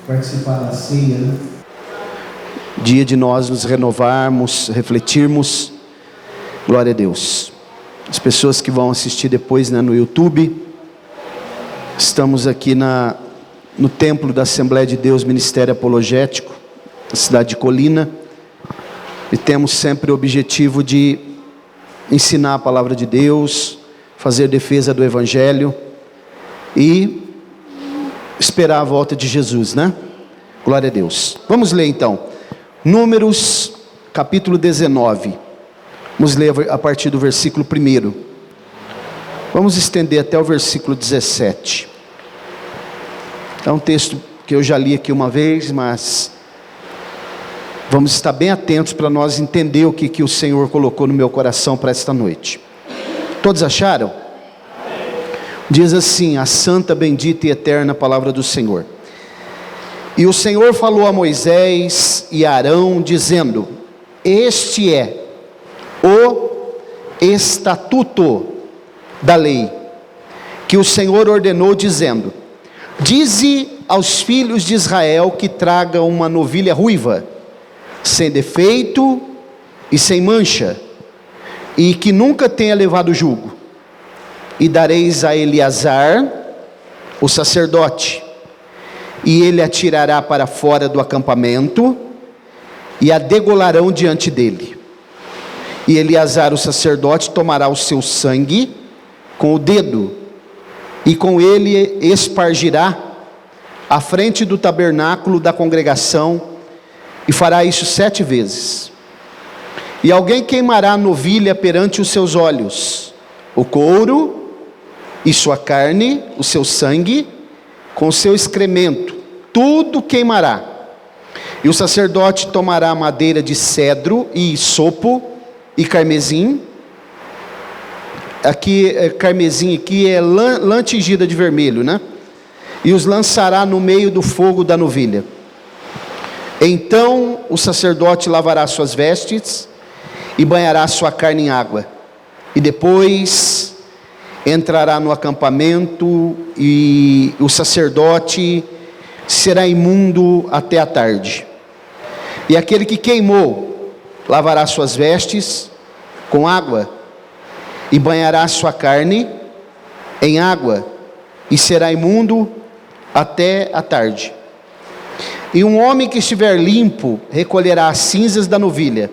Participar da ceia, né? Dia de nós nos renovarmos, refletirmos. Glória a Deus. As pessoas que vão assistir depois, né, no YouTube, estamos aqui no templo da Assembleia de Deus Ministério Apologético, na cidade de Colina, e temos sempre o objetivo de ensinar a palavra de Deus, fazer defesa do Evangelho e esperar a volta de Jesus, né? Glória a Deus. Vamos ler então Números capítulo 19. Vamos ler a partir do versículo 1. Vamos estender até o versículo 17. É um texto que eu já li aqui uma vez, mas vamos estar bem atentos para nós entender o que o Senhor colocou no meu coração para esta noite. Todos acharam? Diz assim a santa, bendita e eterna palavra do Senhor. E o Senhor falou a Moisés e a Arão, dizendo: este é o estatuto da lei, que o Senhor ordenou, dizendo: dize aos filhos de Israel que tragam uma novilha ruiva, sem defeito e sem mancha, e que nunca tenha levado jugo. E dareis a Eleazar, o sacerdote, e ele a tirará para fora do acampamento, e a degolarão diante dele. E Eleazar, o sacerdote, tomará o seu sangue com o dedo, e com ele espargirá à frente do tabernáculo da congregação, e fará isso 7 vezes. E alguém queimará a novilha perante os seus olhos, o couro e sua carne, o seu sangue, com o seu excremento, tudo queimará. E o sacerdote tomará madeira de cedro e isopo e carmesim. Carmesim aqui é lã tingida de vermelho, né? E os lançará no meio do fogo da novilha. Então o sacerdote lavará suas vestes e banhará sua carne em água. E depois entrará no acampamento, e o sacerdote será imundo até a tarde. E aquele que queimou lavará suas vestes com água e banhará sua carne em água, e será imundo até a tarde. E um homem que estiver limpo recolherá as cinzas da novilha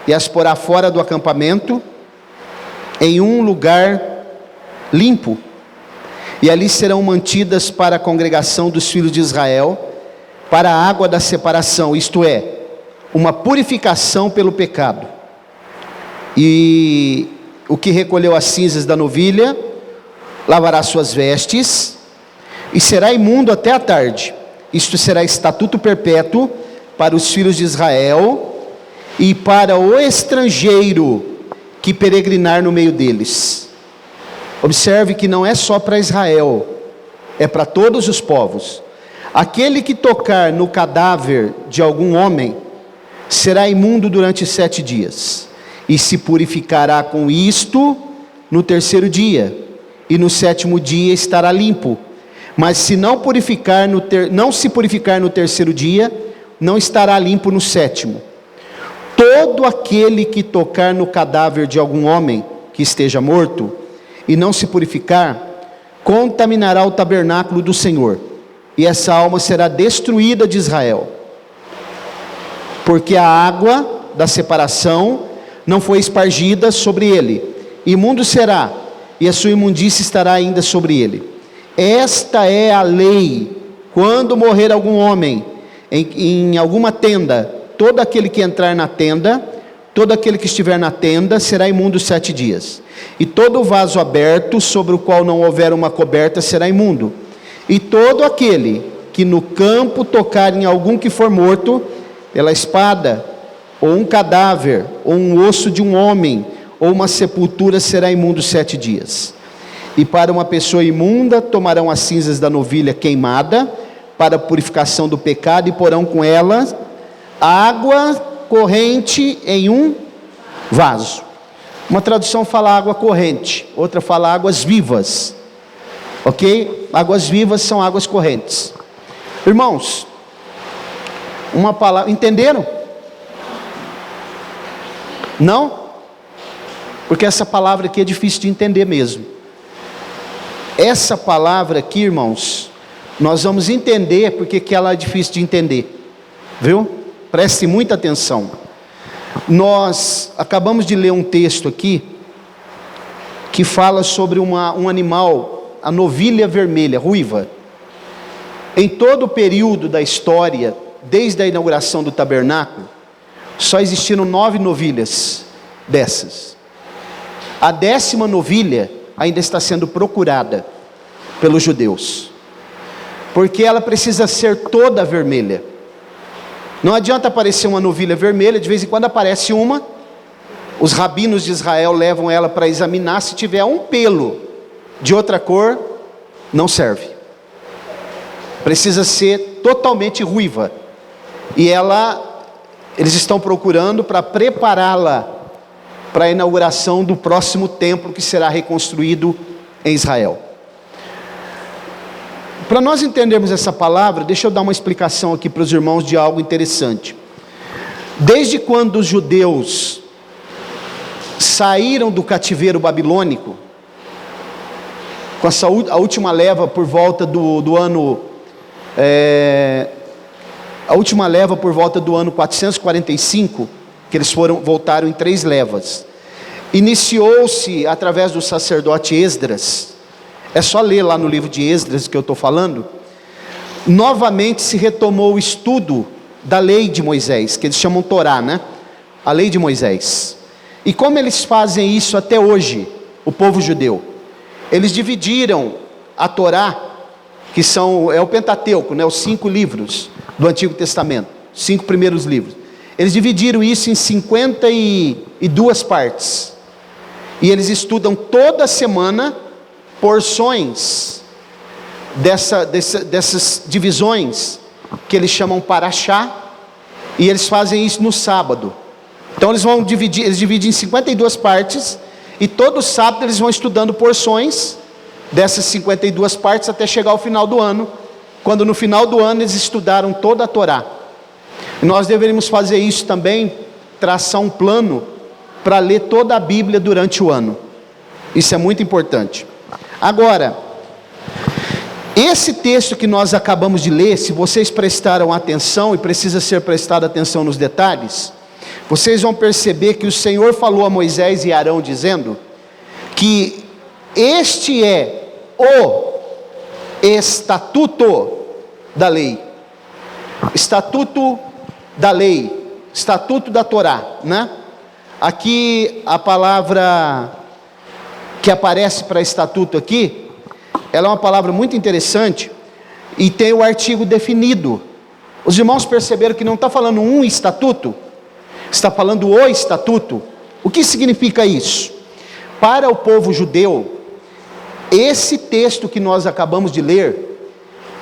e as porá fora do acampamento em um lugar limpo, e ali serão mantidas para a congregação dos filhos de Israel, para a água da separação, isto é, uma purificação pelo pecado. E o que recolheu as cinzas da novilha lavará suas vestes e será imundo até a tarde. Isto será estatuto perpétuo para os filhos de Israel e para o estrangeiro que peregrinar no meio deles. Observe que não é só para Israel, é para todos os povos. Aquele que tocar no cadáver de algum homem será imundo durante 7 dias, e se purificará com isto no 3º dia, e no 7º dia estará limpo. Mas se não se purificar no 3º dia, não estará limpo no 7º. Todo aquele que tocar no cadáver de algum homem que esteja morto e não se purificar, contaminará o tabernáculo do Senhor, e essa alma será destruída de Israel, porque a água da separação não foi espargida sobre ele. Imundo será, e a sua imundície estará ainda sobre ele. Esta é a lei. Quando morrer algum homem em alguma tenda, todo aquele que entrar na tenda, todo aquele que estiver na tenda será imundo 7 dias. E todo vaso aberto, sobre o qual não houver uma coberta, será imundo. E todo aquele que no campo tocar em algum que for morto pela espada, ou um cadáver, ou um osso de um homem, ou uma sepultura, será imundo 7 dias. E para uma pessoa imunda tomarão as cinzas da novilha queimada, para a purificação do pecado, e porão com ela água corrente em um vaso. Uma tradução fala água corrente, outra fala águas vivas, ok? Águas vivas são águas correntes. Irmãos, uma palavra, entenderam? Não? Porque essa palavra aqui é difícil de entender mesmo. Essa palavra aqui, irmãos, nós vamos entender porque que ela é difícil de entender. Viu? Preste muita atenção. Nós acabamos de ler um texto aqui que fala sobre um animal, a novilha vermelha, ruiva. Em todo o período da história, desde a inauguração do tabernáculo, só existiram 9 novilhas dessas. A 10ª novilha ainda está sendo procurada pelos judeus, porque ela precisa ser toda vermelha. Não adianta aparecer uma novilha vermelha, de vez em quando aparece uma, os rabinos de Israel levam ela para examinar, se tiver um pelo de outra cor, não serve. Precisa ser totalmente ruiva. E eles estão procurando para prepará-la para a inauguração do próximo templo que será reconstruído em Israel. Para nós entendermos essa palavra, deixa eu dar uma explicação aqui para os irmãos de algo interessante. Desde quando os judeus saíram do cativeiro babilônico, com a última leva por volta do ano... a última leva por volta do ano 445, que eles voltaram em 3 levas. Iniciou-se através do sacerdote Esdras. É só ler lá no livro de Esdras que eu estou falando. Novamente se retomou o estudo da lei de Moisés, que eles chamam Torá, né? A lei de Moisés. E como eles fazem isso até hoje, o povo judeu? Eles dividiram a Torá, que é o Pentateuco, né? Os 5 livros do Antigo Testamento, 5 primeiros livros. Eles dividiram isso em 52 partes. E eles estudam toda semana porções dessas divisões, que eles chamam Parashá, e eles fazem isso no sábado. Então eles dividem em 52 partes, e todo sábado eles vão estudando porções dessas 52 partes até chegar ao final do ano, quando no final do ano eles estudaram toda a Torá. E nós deveríamos fazer isso também, traçar um plano para ler toda a Bíblia durante o ano. Isso é muito importante. Agora, esse texto que nós acabamos de ler, se vocês prestaram atenção, e precisa ser prestada atenção nos detalhes, vocês vão perceber que o Senhor falou a Moisés e Arão dizendo que este é o estatuto da lei. Estatuto da lei, estatuto da Torá, né? Aqui a palavra que aparece para estatuto aqui, ela é uma palavra muito interessante e tem o artigo definido. Os irmãos perceberam que não está falando um estatuto, está falando o estatuto. O que significa isso? Para o povo judeu, esse texto que nós acabamos de ler,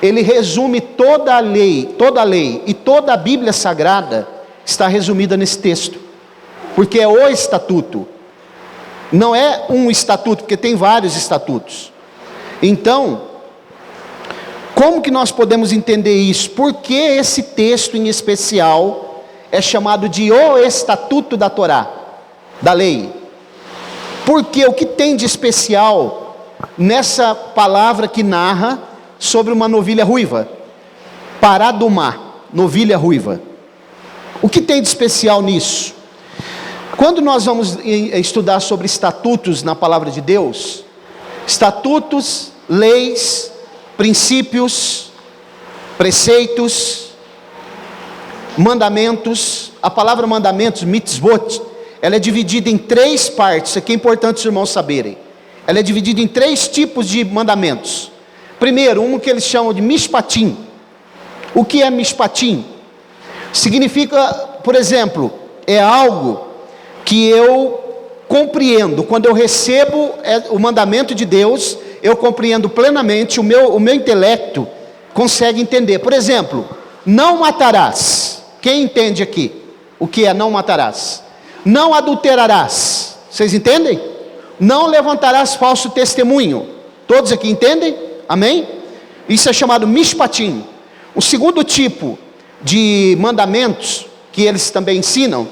ele resume toda a lei e toda a Bíblia Sagrada está resumida nesse texto, porque é o estatuto. Não é um estatuto, porque tem vários estatutos. Então, como que nós podemos entender isso? Por que esse texto em especial é chamado de o estatuto da Torá, da lei? Porque o que tem de especial nessa palavra que narra sobre uma novilha ruiva? Paradumá, novilha ruiva. O que tem de especial nisso? Quando nós vamos estudar sobre estatutos na palavra de Deus, estatutos, leis, princípios, preceitos, mandamentos, a palavra mandamentos, mitzvot, ela é dividida em 3 partes, isso aqui é importante os irmãos saberem. Ela é dividida em 3 tipos de mandamentos. Primeiro, um que eles chamam de mishpatim. O que é mishpatim? Significa, por exemplo, é algo que eu compreendo. Quando eu recebo o mandamento de Deus, eu compreendo plenamente, o meu intelecto consegue entender. Por exemplo, não matarás. Quem entende aqui o que é não matarás? Não adulterarás. Vocês entendem? Não levantarás falso testemunho. Todos aqui entendem? Amém? Isso é chamado mishpatim. O segundo tipo de mandamentos que eles também ensinam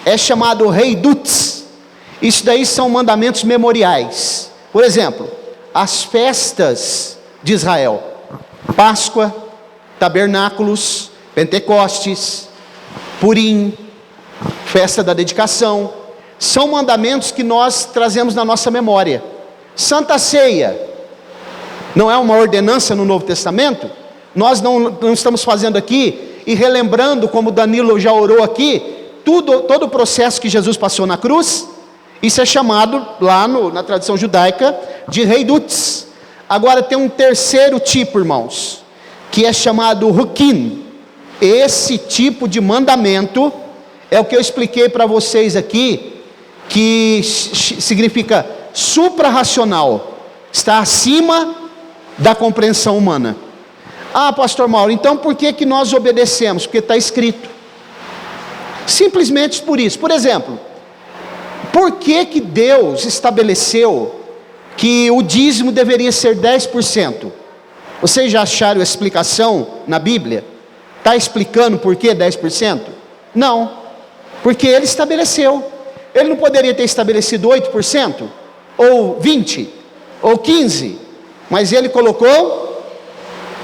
é chamado Heiduts. Isso daí são mandamentos memoriais. Por exemplo, as festas de Israel: Páscoa, Tabernáculos, Pentecostes, Purim, festa da dedicação. São mandamentos que nós trazemos na nossa memória. Santa Ceia não é uma ordenança no Novo Testamento? Nós não estamos fazendo aqui e relembrando, como Danilo já orou aqui, todo o processo que Jesus passou na cruz. Isso é chamado lá na tradição judaica de Heiduts. Agora tem um terceiro tipo, irmãos, que é chamado Hukim. Esse tipo de mandamento é o que eu expliquei para vocês aqui, que significa supra-racional, está acima da compreensão humana. Ah, pastor Mauro, então por que nós obedecemos? Porque está escrito. Simplesmente por isso. Por exemplo, por que Deus estabeleceu que o dízimo deveria ser 10%? Vocês já acharam a explicação na Bíblia? Está explicando por que 10%? Não, porque Ele estabeleceu. Ele não poderia ter estabelecido 8%? Ou 20%? Ou 15%? Mas Ele colocou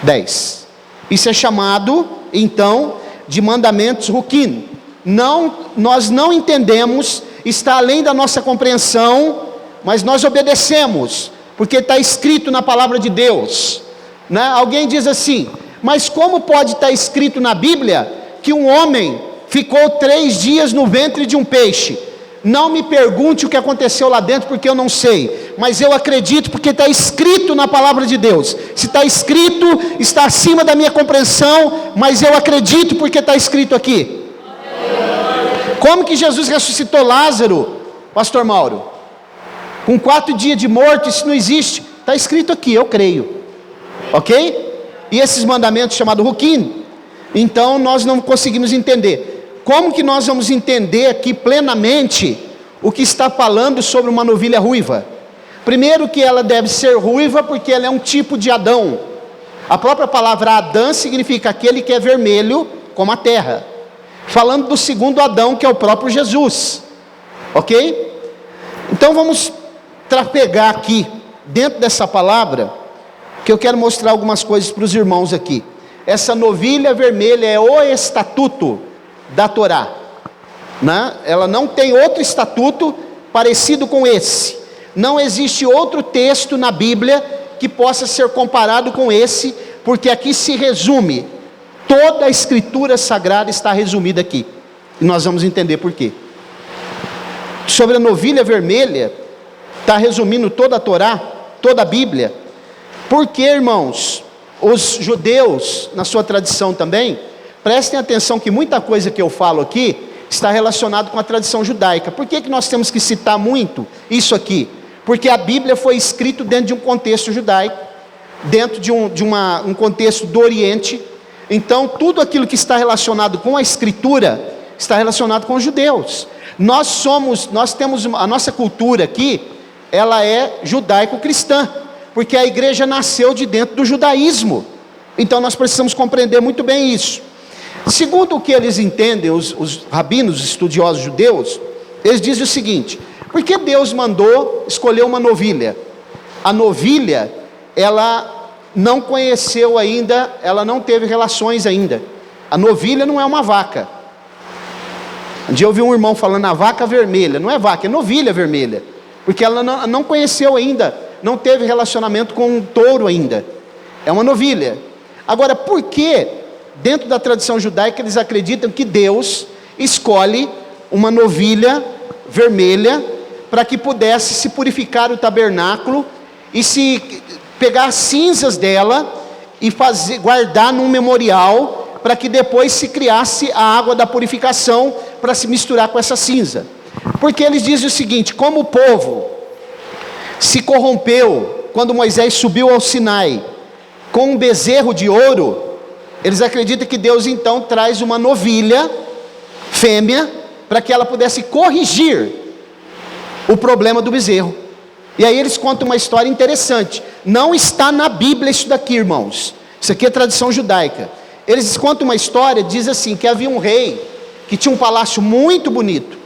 10%. Isso é chamado, então, de mandamentos Hukim. Nós não entendemos, está além da nossa compreensão, mas nós obedecemos, porque está escrito na palavra de Deus, né? Alguém diz assim: mas como pode estar escrito na Bíblia que um homem ficou 3 dias no ventre de um peixe? Não me pergunte o que aconteceu lá dentro, porque eu não sei, mas eu acredito porque está escrito na palavra de Deus. Se está escrito, está acima da minha compreensão, mas eu acredito porque está escrito aqui. Como que Jesus ressuscitou Lázaro, pastor Mauro? Com 4 dias de morto, isso não existe. Está escrito aqui, eu creio. Ok? E esses mandamentos chamados Hukim, então nós não conseguimos entender. Como que nós vamos entender aqui plenamente o que está falando sobre uma novilha ruiva? Primeiro, que ela deve ser ruiva porque ela é um tipo de Adão. A própria palavra Adão significa aquele que é vermelho como a terra, falando do segundo Adão, que é o próprio Jesus. Ok? Então vamos trafegar aqui dentro dessa palavra, que eu quero mostrar algumas coisas para os irmãos aqui. Essa novilha vermelha é o estatuto da Torá, né? Ela não tem outro estatuto parecido com esse. Não existe outro texto na Bíblia que possa ser comparado com esse, porque aqui se resume, toda a escritura sagrada está resumida aqui, e nós vamos entender por quê. Sobre a novilha vermelha, está resumindo toda a Torá, toda a Bíblia. Porque, irmãos, os judeus, na sua tradição também, prestem atenção que muita coisa que eu falo aqui está relacionado com a tradição judaica. Por que nós temos que citar muito isso aqui? Porque a Bíblia foi escrita dentro de um contexto judaico, dentro de um contexto do Oriente. Então tudo aquilo que está relacionado com a Escritura está relacionado com os judeus. Nós temos a nossa cultura aqui, ela é judaico-cristã, porque a igreja nasceu de dentro do judaísmo. Então nós precisamos compreender muito bem isso. Segundo o que eles entendem, os rabinos, os estudiosos judeus, eles dizem o seguinte: por que Deus mandou escolher uma novilha? A novilha, ela não conheceu ainda, ela não teve relações ainda. A novilha não é uma vaca. Um dia eu ouvi um irmão falando a vaca vermelha. Não é vaca, é novilha vermelha, porque ela não conheceu ainda, não teve relacionamento com um touro ainda. É uma novilha. Agora, por que dentro da tradição judaica eles acreditam que Deus escolhe uma novilha vermelha para que pudesse se purificar o tabernáculo e se pegar as cinzas dela e guardar num memorial, para que depois se criasse a água da purificação para se misturar com essa cinza? Porque eles dizem o seguinte: como o povo se corrompeu quando Moisés subiu ao Sinai com um bezerro de ouro, eles acreditam que Deus então traz uma novilha fêmea para que ela pudesse corrigir o problema do bezerro. E aí eles contam uma história interessante. Não está na Bíblia isso daqui, irmãos. Isso aqui é tradição judaica. eles contam uma história, diz assim, que havia um rei, que tinha um palácio muito bonito,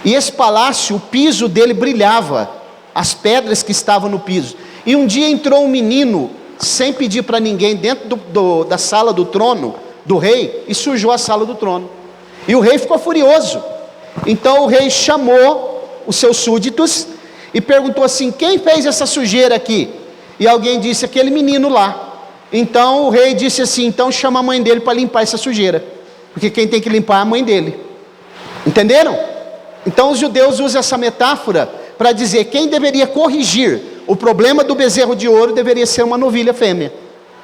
e esse palácio, o piso dele brilhava, as pedras que estavam no piso, e um dia entrou um menino, sem pedir para ninguém, dentro da sala do trono, do rei, e sujou a sala do trono, e o rei ficou furioso. Então o rei chamou os seus súditos, e perguntou assim, quem fez essa sujeira aqui? E alguém disse, aquele menino lá. Então o rei disse assim, então chama a mãe dele para limpar essa sujeira, porque quem tem que limpar é a mãe dele. Entenderam? Então os judeus usam essa metáfora para dizer, quem deveria corrigir o problema do bezerro de ouro deveria ser uma novilha fêmea.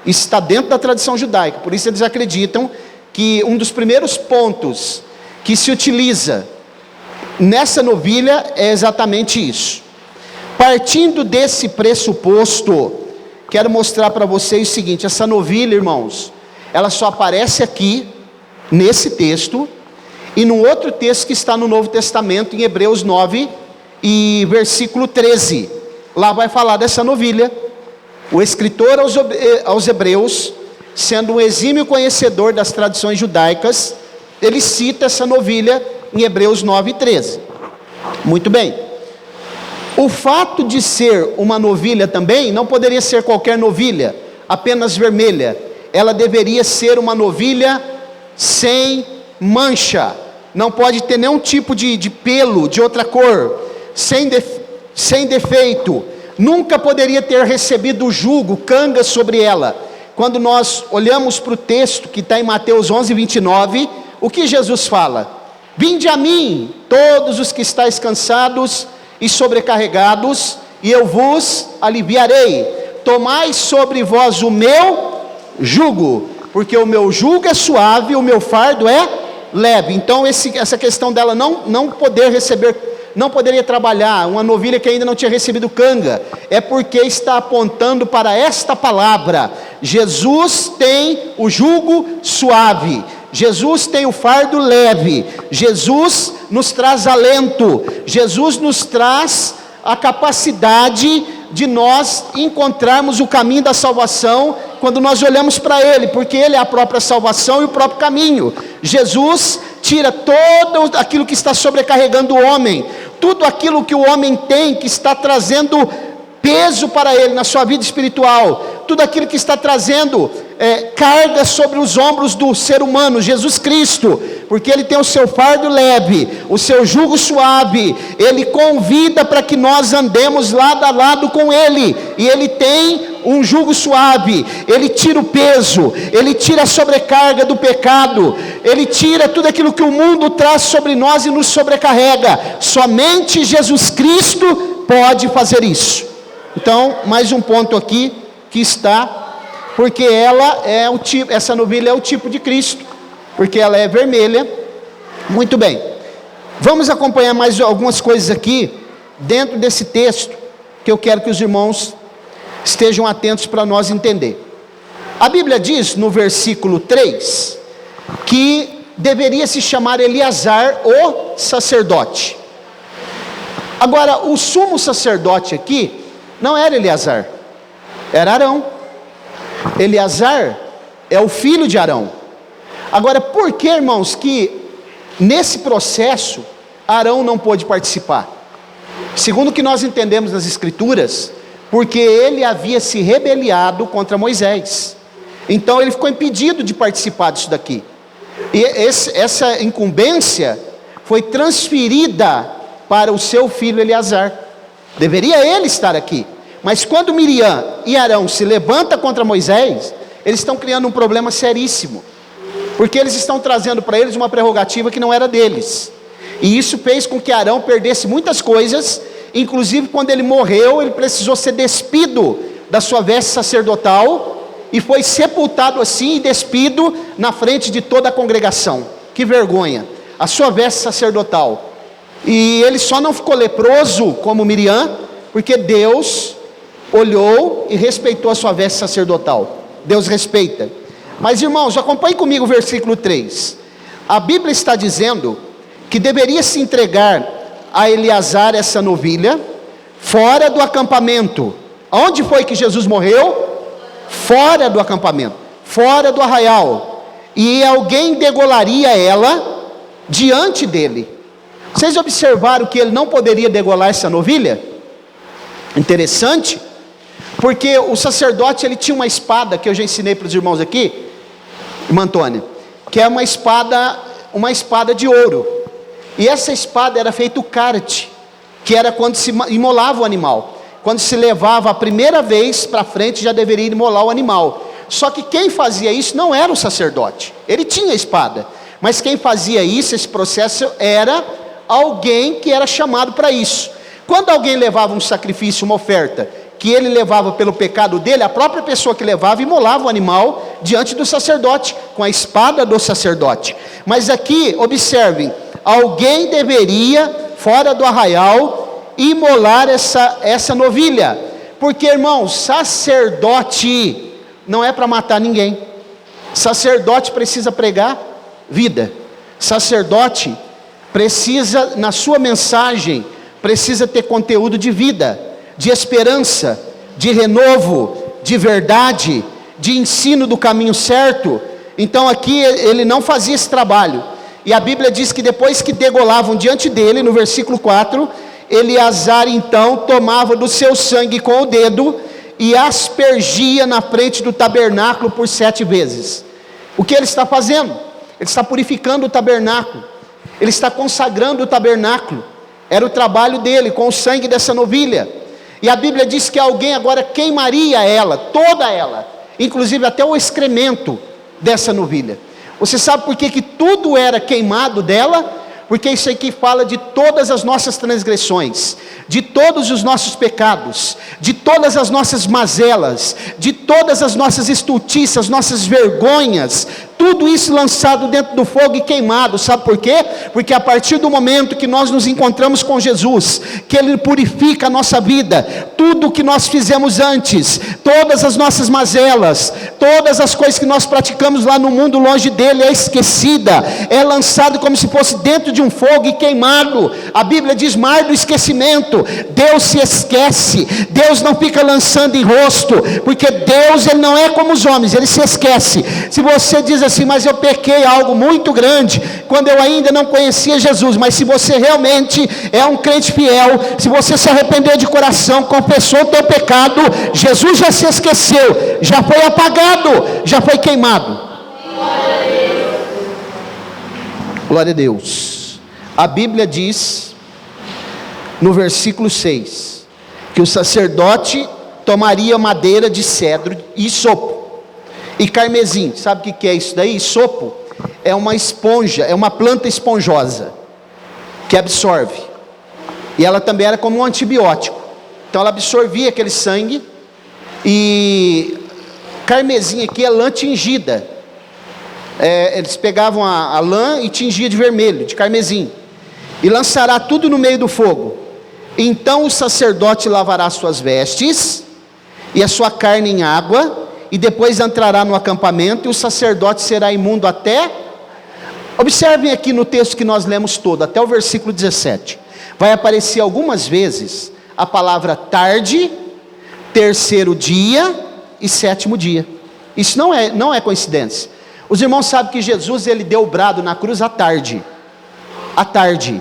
Isso está dentro da tradição judaica, por isso eles acreditam que um dos primeiros pontos que se utiliza nessa novilha é exatamente isso. Partindo desse pressuposto, quero mostrar para vocês o seguinte, essa novilha, irmãos, ela só aparece aqui, nesse texto, e num outro texto que está no Novo Testamento, em Hebreus 9, e versículo 13, lá vai falar dessa novilha. O escritor aos Hebreus, sendo um exímio conhecedor das tradições judaicas, ele cita essa novilha em Hebreus 9, 13. Muito bem. O fato de ser uma novilha também, não poderia ser qualquer novilha, apenas vermelha. Ela deveria ser uma novilha sem mancha. Não pode ter nenhum tipo de pelo, de outra cor, sem defeito. Nunca poderia ter recebido jugo, canga sobre ela. Quando nós olhamos para o texto que está em Mateus 11, 29, o que Jesus fala? Vinde a mim, todos os que estáis cansados e sobrecarregados, e eu vos aliviarei. Tomai sobre vós o meu jugo, porque o meu jugo é suave, o meu fardo é leve. Então essa questão dela não poderia trabalhar, uma novilha que ainda não tinha recebido canga, é porque está apontando para esta palavra. Jesus tem o jugo suave, Jesus tem o fardo leve, Jesus nos traz alento, Jesus nos traz a capacidade de nós encontrarmos o caminho da salvação, quando nós olhamos para Ele, porque Ele é a própria salvação e o próprio caminho. Jesus tira todo aquilo que está sobrecarregando o homem, tudo aquilo que o homem tem, que está trazendo peso para ele na sua vida espiritual, tudo aquilo que está trazendo carga sobre os ombros do ser humano, Jesus Cristo, porque Ele tem o seu fardo leve, o seu jugo suave. Ele convida para que nós andemos lado a lado com Ele, e Ele tem um jugo suave. Ele tira o peso, Ele tira a sobrecarga do pecado, Ele tira tudo aquilo que o mundo traz sobre nós e nos sobrecarrega. Somente Jesus Cristo pode fazer isso. Então, mais um ponto aqui que está, porque ela é o tipo, essa novilha é o tipo de Cristo, porque ela é vermelha. Muito bem, vamos acompanhar mais algumas coisas aqui, dentro desse texto, que eu quero que os irmãos estejam atentos para nós entender. A Bíblia diz, no versículo 3, que deveria se chamar Eleazar o sacerdote. Agora, o sumo sacerdote aqui, não era Eleazar, era Arão. Eleazar é o filho de Arão. Agora, por que, irmãos, que nesse processo Arão não pôde participar? Segundo o que nós entendemos nas Escrituras, porque ele havia se rebeliado contra Moisés. Então ele ficou impedido de participar disso daqui. E essa incumbência foi transferida para o seu filho Eleazar. Deveria ele estar aqui. Mas quando Miriam e Arão se levantam contra Moisés, eles estão criando um problema seríssimo, porque eles estão trazendo para eles uma prerrogativa que não era deles, e isso fez com que Arão perdesse muitas coisas. Inclusive quando ele morreu, ele precisou ser despido da sua veste sacerdotal, e foi sepultado assim e despido na frente de toda a congregação. Que vergonha, a sua veste sacerdotal. E ele só não ficou leproso como Miriam, porque Deus olhou e respeitou a sua veste sacerdotal. Deus respeita. Mas irmãos, acompanhe comigo o versículo 3. A Bíblia está dizendo que deveria se entregar a Eleazar essa novilha fora do acampamento. Onde foi que Jesus morreu? Fora do acampamento, fora do arraial. e alguém degolaria ela diante dele. Vocês observaram que ele não poderia degolar essa novilha? Interessante, porque o sacerdote ele tinha uma espada, que eu já ensinei para os irmãos aqui, irmã Antônia, que é uma espada de ouro, e essa espada era feita o carte, que era quando se imolava o animal. Quando se levava a primeira vez para frente, já deveria imolar o animal. Só que quem fazia isso não era o sacerdote, ele tinha a espada, mas quem fazia isso, esse processo, era alguém que era chamado para isso. Quando alguém levava um sacrifício, uma oferta, que ele levava pelo pecado dele, a própria pessoa que levava imolava o animal diante do sacerdote, com a espada do sacerdote. Mas aqui, observem, alguém deveria, fora do arraial, imolar essa novilha, porque, irmãos, sacerdote não é para matar ninguém. Sacerdote precisa pregar vida. Sacerdote precisa, na sua mensagem, precisa ter conteúdo de vida, de esperança, de renovo, de verdade, de ensino do caminho certo. Então aqui ele não fazia esse trabalho, e a Bíblia diz que depois que degolavam diante dele, no versículo 4, Eleazar então tomava do seu sangue com o dedo, e aspergia na frente do tabernáculo por 7 vezes. O que ele está fazendo? Ele está purificando o tabernáculo, ele está consagrando o tabernáculo. Era o trabalho dele, com o sangue dessa novilha. E a Bíblia diz que alguém agora queimaria ela, toda ela, inclusive até o excremento dessa novilha. Você sabe por que tudo era queimado dela? Porque isso aqui fala de todas as nossas transgressões, de todos os nossos pecados, de todas as nossas mazelas, de todas as nossas estultiças, nossas vergonhas, tudo isso lançado dentro do fogo e queimado. Sabe por quê? Porque a partir do momento que nós nos encontramos com Jesus, que Ele purifica a nossa vida, tudo o que nós fizemos antes, todas as nossas mazelas, todas as coisas que nós praticamos lá no mundo longe dEle, é esquecida, é lançado como se fosse dentro de um fogo e queimado. A Bíblia diz: mar do esquecimento. Deus se esquece, Deus não fica lançando em rosto, porque Deus, Ele não é como os homens, Ele se esquece. Se você diz assim: mas eu pequei algo muito grande, quando eu ainda não conhecia Jesus, mas se você realmente é um crente fiel, se você se arrependeu de coração, confessou o teu pecado, Jesus já se esqueceu, já foi apagado, já foi queimado. Glória a Deus. A Bíblia diz no versículo 6 que o sacerdote tomaria madeira de cedro e isopo e carmesim. Sabe o que é isso daí? Isopo é uma esponja, é uma planta esponjosa que absorve, e ela também era como um antibiótico, então ela absorvia aquele sangue. E carmesim aqui é lã tingida, eles pegavam a lã e tingia de vermelho, de carmesim, e lançará tudo no meio do fogo. Então o sacerdote lavará suas vestes e a sua carne em água, e depois entrará no acampamento, e o sacerdote será imundo até... Observem aqui no texto que nós lemos todo, até o versículo 17, vai aparecer algumas vezes a palavra tarde, terceiro dia e 7º dia. Isso não é coincidência. Os irmãos sabem que Jesus, ele deu o brado na cruz à tarde. À tarde.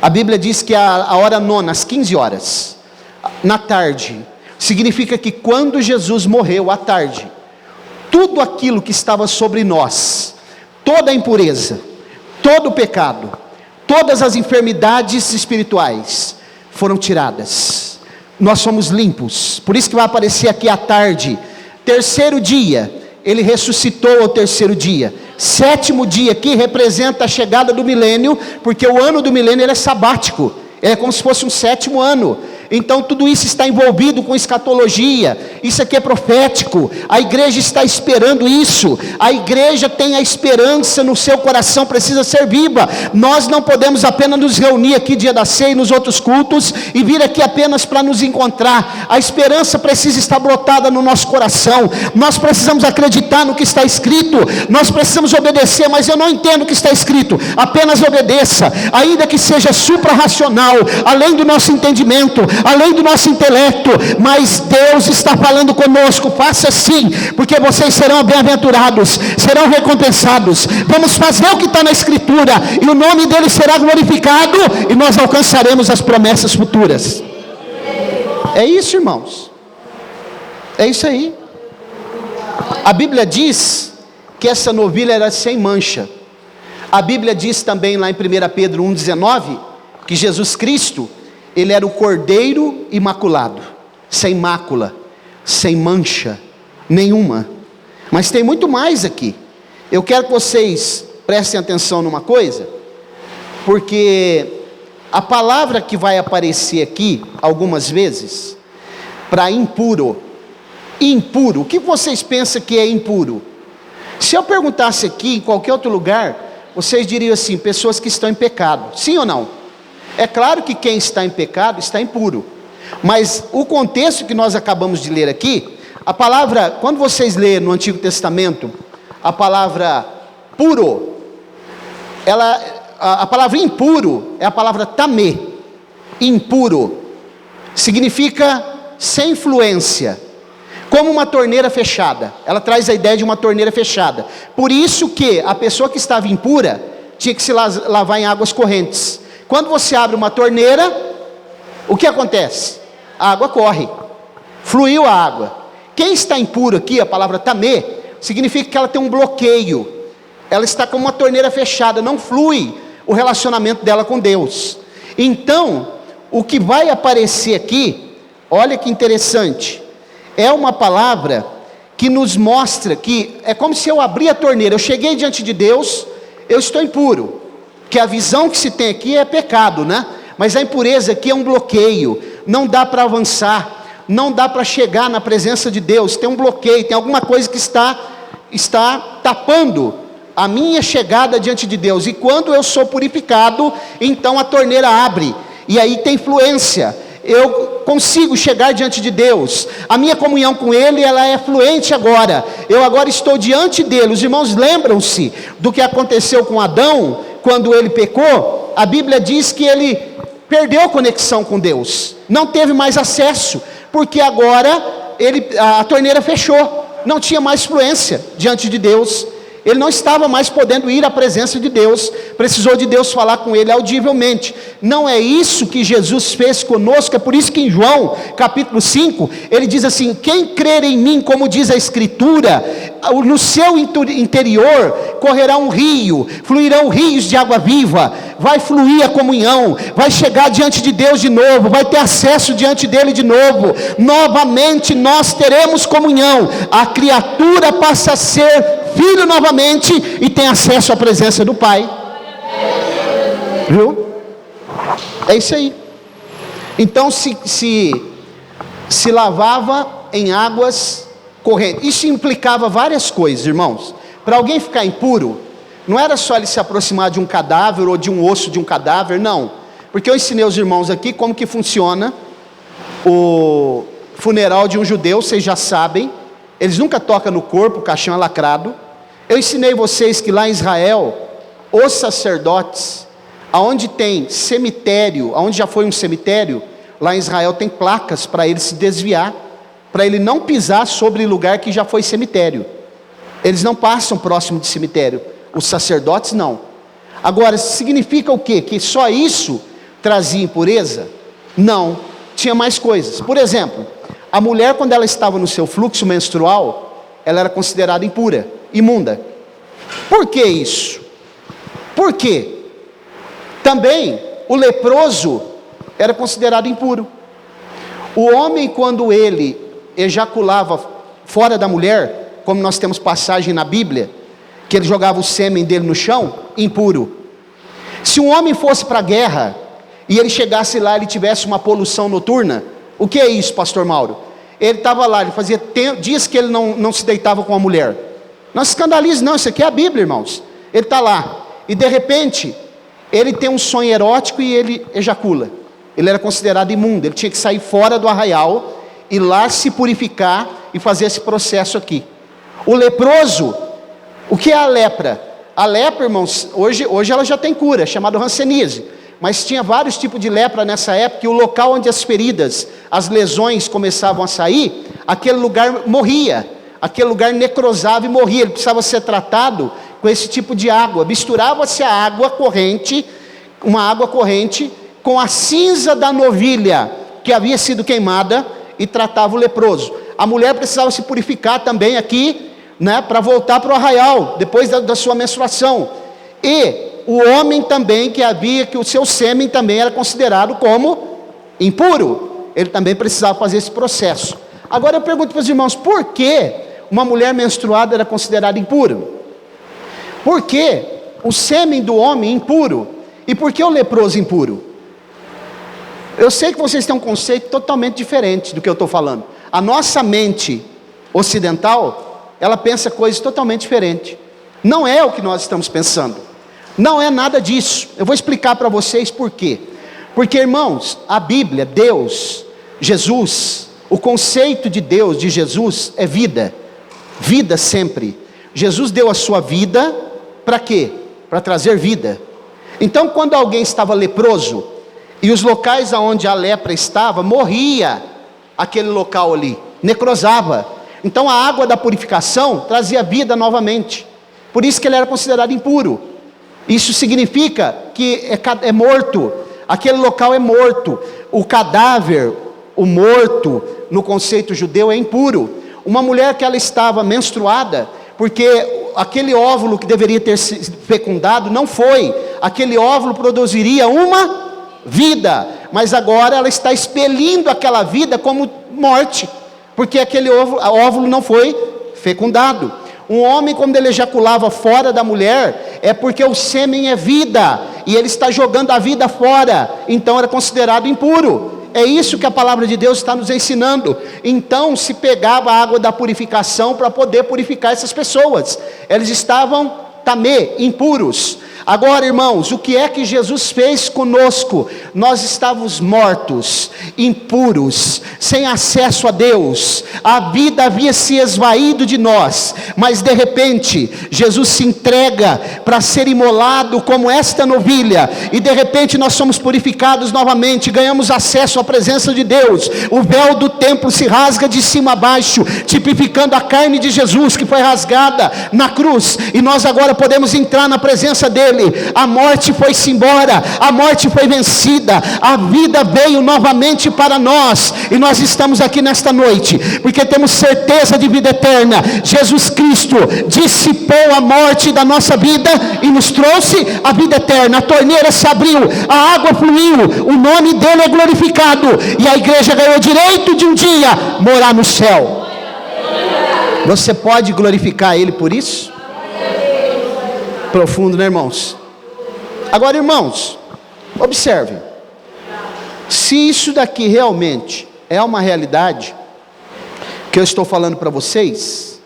A Bíblia diz que a hora nona, às 15 horas, na tarde, significa que quando Jesus morreu à tarde, tudo aquilo que estava sobre nós, toda a impureza, todo o pecado, todas as enfermidades espirituais foram tiradas. Nós somos limpos. Por isso que vai aparecer aqui à tarde. Terceiro dia, ele ressuscitou ao terceiro dia. 7º dia aqui representa a chegada do milênio, porque o ano do milênio ele é sabático, é como se fosse um 7º ano. Então tudo isso está envolvido com escatologia, isso aqui é profético, a igreja está esperando isso, a igreja tem a esperança no seu coração, precisa ser viva. Nós não podemos apenas nos reunir aqui dia da ceia e nos outros cultos, e vir aqui apenas para nos encontrar. A esperança precisa estar brotada no nosso coração, nós precisamos acreditar no que está escrito, nós precisamos obedecer. Mas eu não entendo o que está escrito, apenas obedeça, ainda que seja supra-racional, além do nosso entendimento, além do nosso intelecto, mas Deus está falando conosco: faça assim, porque vocês serão bem-aventurados, serão recompensados. Vamos fazer o que está na Escritura, e o nome dele será glorificado, e nós alcançaremos as promessas futuras. É isso, irmãos, é isso aí. A Bíblia diz que essa novilha era sem mancha. A Bíblia diz também lá em 1 Pedro 1,19, que Jesus Cristo, ele era o Cordeiro imaculado, sem mácula, sem mancha nenhuma. Mas tem muito mais aqui. Eu quero que vocês prestem atenção numa coisa, porque a palavra que vai aparecer aqui algumas vezes, para impuro, o que vocês pensam que é impuro? Se eu perguntasse aqui, em qualquer outro lugar, vocês diriam assim: pessoas que estão em pecado. Sim ou não? É claro que quem está em pecado está impuro, mas o contexto que nós acabamos de ler aqui, a palavra, quando vocês lerem no Antigo Testamento, a palavra puro, a palavra impuro é a palavra tamê. Impuro significa sem influência, como uma torneira fechada. Ela traz a ideia de uma torneira fechada. Por isso que a pessoa que estava impura tinha que se lavar em águas correntes. Quando você abre uma torneira, o que acontece? A água corre, fluiu a água. Quem está impuro aqui, a palavra tamê, significa que ela tem um bloqueio, ela está como uma torneira fechada, não flui o relacionamento dela com Deus. Então, o que vai aparecer aqui, olha que interessante, é uma palavra que nos mostra que é como se eu abrir a torneira, eu cheguei diante de Deus, eu estou impuro, que a visão que se tem aqui é pecado, né? Mas a impureza aqui é um bloqueio, não dá para avançar, não dá para chegar na presença de Deus, tem um bloqueio, tem alguma coisa que está tapando a minha chegada diante de Deus. E quando eu sou purificado, então a torneira abre, e aí tem fluência, eu consigo chegar diante de Deus, a minha comunhão com Ele, ela é fluente agora, eu agora estou diante dEle. Os irmãos lembram-se do que aconteceu com Adão, quando ele pecou? A Bíblia diz que ele perdeu a conexão com Deus, não teve mais acesso, porque agora a torneira fechou, não tinha mais fluência diante de Deus, ele não estava mais podendo ir à presença de Deus, precisou de Deus falar com ele audivelmente. Não é isso que Jesus fez conosco, é por isso que em João capítulo 5, ele diz assim: quem crer em mim, como diz a Escritura, no seu interior correrá um rio, fluirão rios de água viva, vai fluir a comunhão, vai chegar diante de Deus de novo, vai ter acesso diante dele de novo, novamente nós teremos comunhão, a criatura passa a ser filho novamente e tem acesso à presença do Pai. Viu? É isso aí. Então se lavava em águas correntes. Isso implicava várias coisas, irmãos. Para alguém ficar impuro, não era só ele se aproximar de um cadáver ou de um osso de um cadáver, não. Porque eu ensinei os irmãos aqui como que funciona o funeral de um judeu, vocês já sabem. Eles nunca tocam no corpo, o caixão é lacrado. Eu ensinei vocês que lá em Israel, os sacerdotes, aonde tem cemitério, aonde já foi um cemitério, lá em Israel tem placas para ele se desviar, para ele não pisar sobre lugar que já foi cemitério. Eles não passam próximo de cemitério, os sacerdotes não. Agora, significa o quê? Que só isso trazia impureza? Não, tinha mais coisas. Por exemplo, a mulher, quando ela estava no seu fluxo menstrual, ela era considerada impura, imunda. Por que isso? Por quê? Também o leproso era considerado impuro. O homem, quando ele ejaculava fora da mulher, como nós temos passagem na Bíblia, que ele jogava o sêmen dele no chão, impuro. Se um homem fosse para a guerra, e ele chegasse lá, ele tivesse uma poluição noturna, o que é isso, pastor Mauro? Ele estava lá, ele fazia dias que ele não se deitava com a mulher. Não se escandalize não, isso aqui é a Bíblia, irmãos. Ele está lá, e de repente, ele tem um sonho erótico e ele ejacula. Ele era considerado imundo, ele tinha que sair fora do arraial, ir lá se purificar e fazer esse processo aqui. O leproso, o que é a lepra? A lepra, irmãos, hoje ela já tem cura, chamada hanseníase. mas tinha vários tipos de lepra nessa época, e o local onde as feridas, as lesões começavam a sair, aquele lugar morria, aquele lugar necrosava e morria, ele precisava ser tratado com esse tipo de água. Misturava-se a água corrente, uma água corrente, com a cinza da novilha que havia sido queimada, e tratava o leproso. A mulher precisava se purificar também aqui, para voltar para o arraial, depois da sua menstruação. E o homem também, que o seu sêmen também era considerado como impuro, ele também precisava fazer esse processo. Agora eu pergunto para os irmãos, por que uma mulher menstruada era considerada impura? Por que o sêmen do homem impuro? E por que o leproso impuro? Eu sei que vocês têm um conceito totalmente diferente do que eu estou falando. A nossa mente ocidental, ela pensa coisas totalmente diferentes. Não é o que nós estamos pensando. Não é nada disso. Eu vou explicar para vocês por quê. Porque, irmãos, a Bíblia, Deus, Jesus, o conceito de Deus, de Jesus, é vida. Vida sempre. Jesus deu a sua vida para quê? Para trazer vida. Então, quando alguém estava leproso, e os locais onde a lepra estava, morria aquele local ali, necrosava. Então a água da purificação trazia vida novamente. Por isso que ele era considerado impuro. Isso significa que é morto, aquele local é morto. O cadáver, o morto, no conceito judeu é impuro. Uma mulher que ela estava menstruada, porque aquele óvulo que deveria ter sido fecundado não foi, aquele óvulo produziria uma vida, mas agora ela está expelindo aquela vida como morte, porque aquele óvulo não foi fecundado. Um homem, quando ele ejaculava fora da mulher, é porque o sêmen é vida, e ele está jogando a vida fora, então era considerado impuro. É isso que a palavra de Deus está nos ensinando. Então se pegava a água da purificação para poder purificar essas pessoas. Eles estavam tamê, impuros. Agora, irmãos, o que é que Jesus fez conosco? Nós estávamos mortos, impuros, sem acesso a Deus, a vida havia se esvaído de nós, mas de repente, Jesus se entrega para ser imolado como esta novilha, e de repente nós somos purificados novamente, ganhamos acesso à presença de Deus, o véu do templo se rasga de cima a baixo, tipificando a carne de Jesus que foi rasgada na cruz, e nós agora podemos entrar na presença dele. A morte foi-se embora, a morte foi vencida, a vida veio novamente para nós, e nós estamos aqui nesta noite, porque temos certeza de vida eterna. Jesus Cristo dissipou a morte da nossa vida, e nos trouxe a vida eterna. A torneira se abriu, a água fluiu, o nome dele é glorificado, e a igreja ganhou o direito de um dia morar no céu. Você pode glorificar ele por isso? Profundo, né, irmãos? Agora, irmãos, observem, se isso daqui realmente é uma realidade que eu estou falando para vocês,